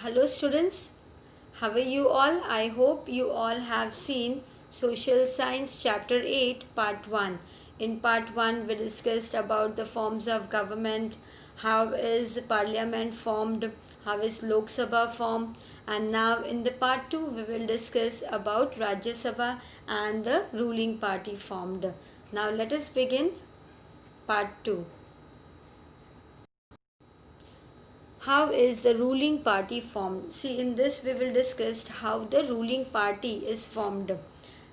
Hello students, how are you all? I hope you all have seen Social Science chapter 8 part 1. In part 1 we discussed about the forms of government, how is parliament formed, how is Lok Sabha formed, and now in the part 2 we will discuss about Rajya Sabha and the ruling party formed. Now let us begin part 2. How is the ruling party formed? See, in this we will discuss how the ruling party is formed.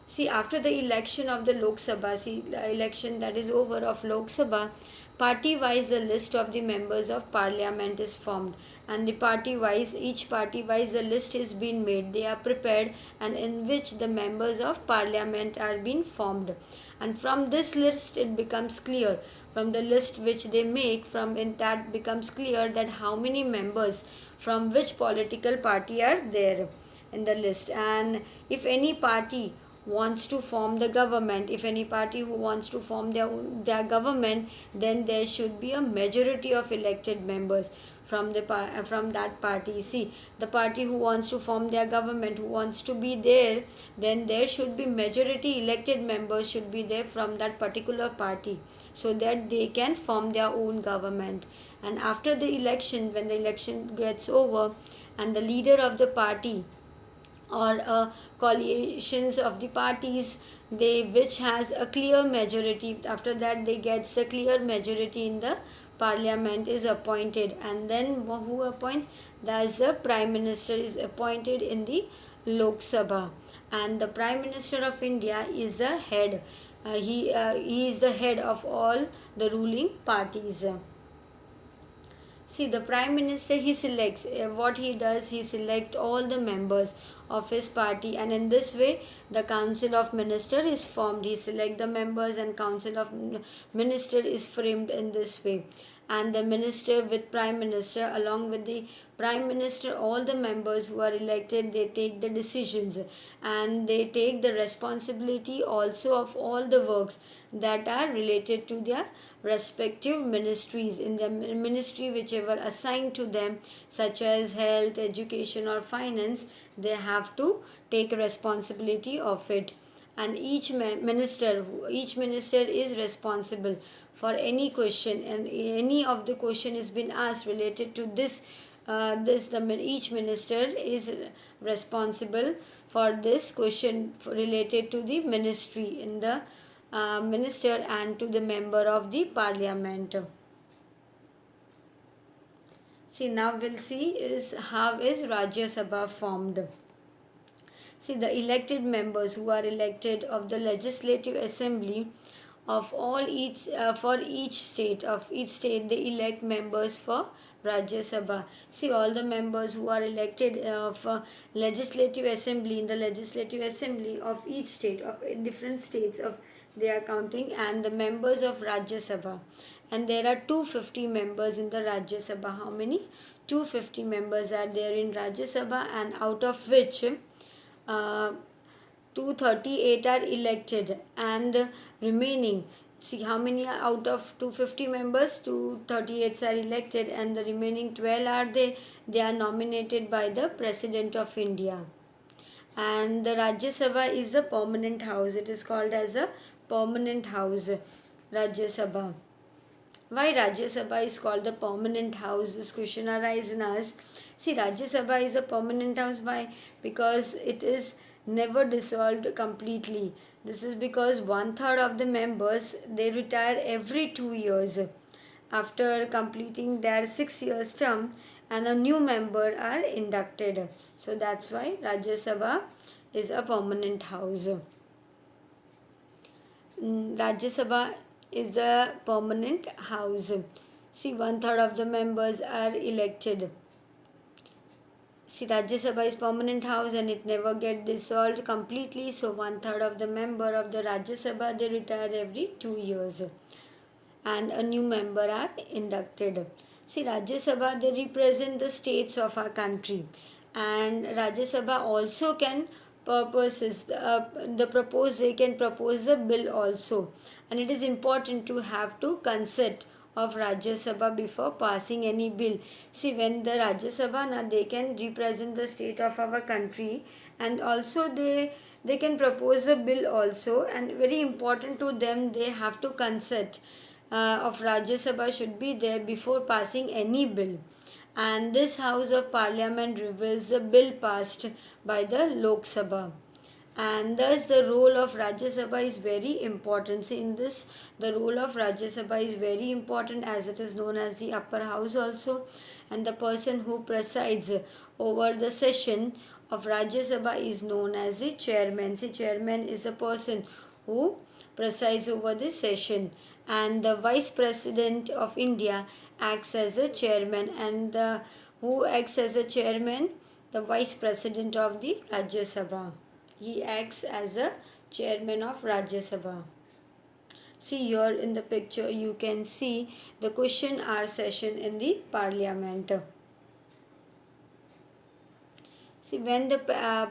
See, after the election of the Lok Sabha, see the election that is over of Lok Sabha, party wise the list of the members of parliament is formed, and the party wise, each party wise the list is being made. They are prepared, and in which the members of parliament are being formed. And from this list it becomes clear, from the list which they make, from in that becomes clear that how many members from which political party are there in the list. And if any party wants to form the government, if any party who wants to form their government, then there should be a majority of elected members from from that party. See, the party who wants to form their government, who wants to be there, then there should be majority elected members should be there from that particular party, so that they can form their own government. And after the election, when the election gets over and the leader of the party or coalitions of the parties, they which has a clear majority, after that they gets a clear majority in the parliament is appointed. And then who appoints? That's the prime minister is appointed in the Lok Sabha. And the prime minister of India is the head. He is the head of all the ruling parties. See, the prime minister, he selects what he does, he selects all the members of his party, and in this way the council of minister is formed. He select the members and council of minister is framed in this way. And the minister with prime minister, along with the prime minister, all the members who are elected, they take the decisions, and they take the responsibility also of all the works that are related to their respective ministries, in the ministry whichever assigned to them, such as health, education or finance. They have to take responsibility of it. And each minister is responsible for any question, and any of the question has been asked related to this, each minister is responsible for this question related to the ministry in the minister and to the member of the parliament. See, now we'll see is how is Rajya Sabha formed. See, the elected members who are elected of the legislative assembly of all each state they elect members for Rajya Sabha. See, all the members who are elected of legislative assembly, in the legislative assembly of each state, of different states of they are counting, and the members of Rajya Sabha. And there are 250 members in the Rajya Sabha. How many? 250 members are there in Rajya Sabha, and out of which uh, 238 are elected, and remaining, see how many are out of 250 members, 238 are elected, and the remaining 12 are they are nominated by the President of India. And the Rajya Sabha is the permanent house. It is called as a permanent house, Rajya Sabha. Why Rajya Sabha is called the permanent house? This question arises in us. See, Rajya Sabha is a permanent house. Why? Because it is never dissolved completely. This is because 1/3 of the members they retire every 2 years after completing their 6 years term, and a new member are inducted. So that's why Rajya Sabha is a permanent house. Rajya Sabha is a permanent house. See, 1/3 of the members are elected. See, Rajya Sabha is permanent house and it never get dissolved completely. So 1/3 of the member of the Rajya Sabha they retire every 2 years, and a new member are inducted. See, Rajya Sabha they represent the states of our country, and Rajya Sabha also can purposes the propose they can propose the bill also, and it is important to have to consent of Rajya Sabha before passing any bill. See, when the Rajya Sabha, na, they can represent the state of our country, and also they can propose a bill also, and very important to them, they have to consent of Rajya Sabha should be there before passing any bill. And this House of Parliament reviews the bill passed by the Lok Sabha, and thus the role of Rajya Sabha is very important. See, in this, the role of Rajya Sabha is very important, as it is known as the upper house also, and the person who presides over the session of Rajya Sabha is known as the chairman. See, chairman is a person who presides over the session, and the vice president of India acts as a chairman, and the who acts as a chairman, the vice president of the Rajya Sabha. He acts as a chairman of Rajya Sabha. See, here in the picture you can see the question hour session in the parliament. See, when the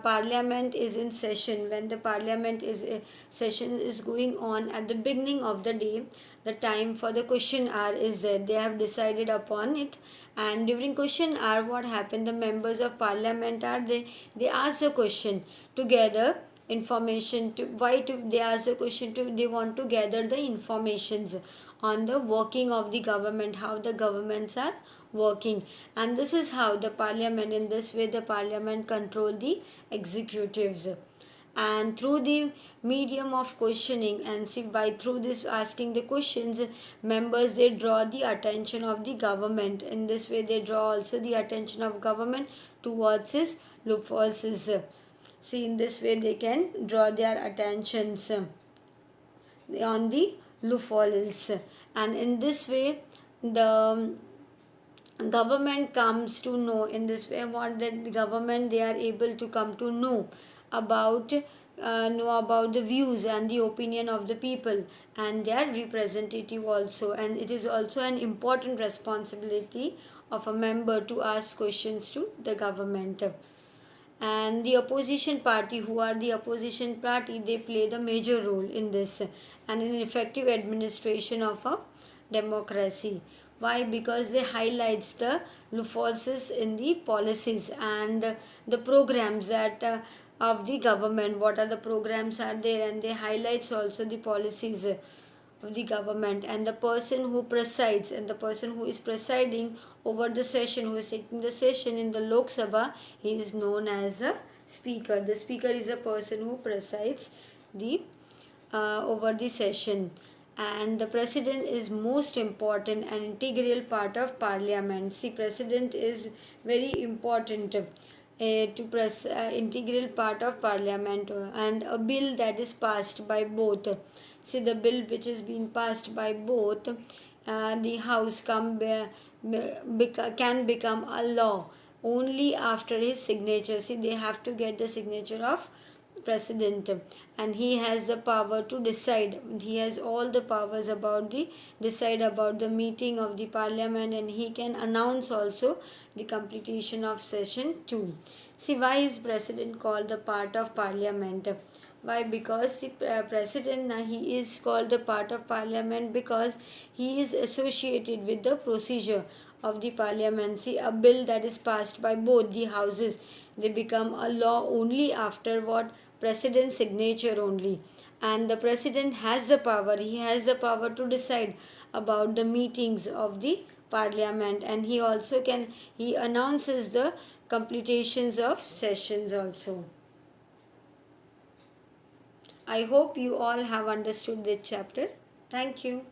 parliament is in session, when the parliament is session is going on at the beginning of the day, the time for the question hour is there. They have decided upon it, and during question hour, what happened? The members of parliament are they ask a question to gather information. To why to they ask the question to they want to gather the informations on the working of the government, how the governments are working, and this is how the parliament, in this way the parliament control the executives, and through the medium of questioning, and see, by through this asking the questions, members they draw the attention of the government. In this way they draw also the attention of government towards his loopholes. See, in this way they can draw their attentions on the loopholes, and in this way the government comes to know, in this way what that the government they are able to come to about know about the views and the opinion of the people and their representative also, and it is also an important responsibility of a member to ask questions to the government. And the opposition party, who are the opposition party, they play the major role in this and in effective administration of a democracy. Why? Because they highlights the loopholes in the policies and the programs that of the government, what are the programs are there, and they highlights also the policies of the government. And the person who presides, and the person who is presiding over the session, who is taking the session in the Lok Sabha, he is known as a speaker. The speaker is a person who presides the over the session, and the president is most important and integral part of parliament. See, president is very important to press integral part of parliament, and a bill that is passed by both. See, the bill which is being passed by both the house can become a law only after his signature. See, they have to get the signature of president, and he has the power to decide. He has all the powers about the decide about the meeting of the parliament, and he can announce also the completion of session 2. See, why is president called the part of parliament? Why? Because the president, he is called the part of parliament because he is associated with the procedure of the parliament. See, a bill that is passed by both the houses, they become a law only after what? President's signature only. And the president has the power, he has the power to decide about the meetings of the parliament, and he also can, he announces the completions of sessions also. I hope you all have understood this chapter. Thank you.